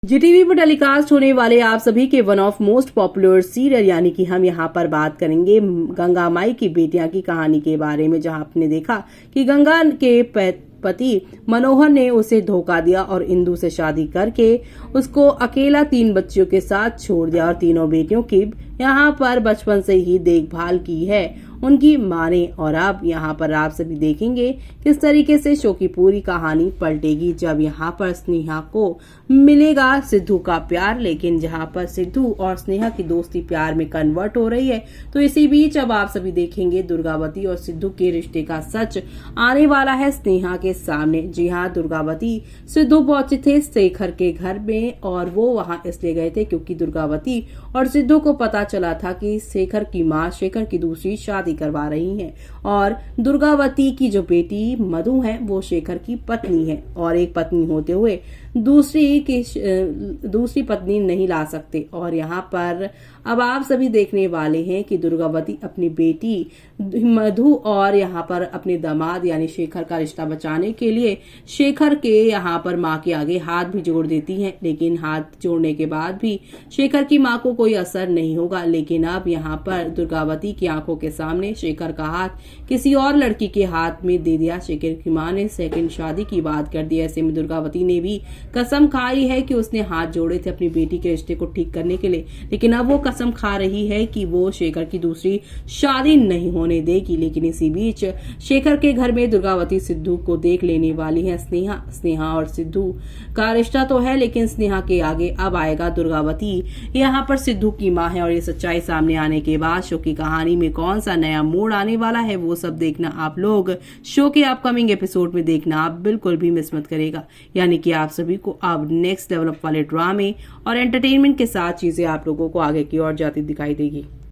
जीटीवी पर टेलीकास्ट होने वाले आप सभी के one of most popular serial यानी कि हम यहाँ पर बात करेंगे गंगा माई की बेटियां की कहानी के बारे में, जहां आपने देखा कि गंगा के पति मनोहर ने उसे धोखा दिया और इंदु से शादी करके उसको अकेला 3 बच्चियों के साथ छोड़ दिया और तीनों बेटियों की यहाँ पर बचपन से ही देखभाल की है उनकी माँ ने। और अब यहाँ पर आप सभी देखेंगे किस तरीके से शो की पूरी कहानी पलटेगी जब यहाँ पर स्नेहा को मिलेगा सिद्धू का प्यार, लेकिन जहाँ पर सिद्धू और स्नेहा की दोस्ती प्यार में कन्वर्ट हो रही है। तो इसी बीच अब आप सभी देखेंगे दुर्गावती और सिद्धू के रिश्ते का सच आने वाला है स्नेहा के सामने। जी हाँ, दुर्गावती सिद्धू पहुंचे थे शेखर के घर में और वो वहां इसलिए गए थे क्योंकि दुर्गावती और सिद्धू को पता चला था कि शेखर की माँ शेखर की दूसरी शादी करवा रही हैं और दुर्गावती की जो बेटी मधु है वो शेखर की पत्नी है और एक पत्नी होते हुए दूसरी पत्नी नहीं ला सकते। और यहाँ पर अब आप सभी देखने वाले हैं कि दुर्गावती अपनी बेटी मधु और यहाँ पर अपने दामाद यानी शेखर का रिश्ता बचाने के लिए शेखर के यहाँ पर माँ के आगे हाथ भी जोड़ देती हैं, लेकिन हाथ जोड़ने के बाद भी शेखर की माँ को कोई असर नहीं होगा। लेकिन अब यहाँ पर दुर्गावती की आंखों के सामने शेखर का हाथ किसी और लड़की के हाथ में दे दिया। शेखर की माँ ने सेकंड शादी की बात कर दी। ऐसे में दुर्गावती ने भी कसम खाई है कि उसने हाथ जोड़े थे अपनी बेटी के रिश्ते को ठीक करने के लिए, लेकिन अब वो कसम खा रही है कि वो शेखर की दूसरी शादी नहीं होने देगी। लेकिन इसी बीच शेखर के घर में दुर्गावती सिद्धू को देख लेने वाली है स्नेहा और सिद्धू का रिश्ता तो है, लेकिन स्नेहा के आगे अब आएगा दुर्गावती यहाँ पर सिद्धू की माँ है। और ये सच्चाई सामने आने के बाद शो की कहानी में कौन सा नया मोड़ आने वाला है वो सब देखना आप लोग शो के अपकमिंग एपिसोड में देखना आप बिल्कुल भी मिस मत करेगा। यानी कि आप सभी को अब नेक्स्ट डेवलप वाले ड्रामे और एंटरटेनमेंट के साथ चीजें आप लोगों को आगे की ओर जाती दिखाई देगी।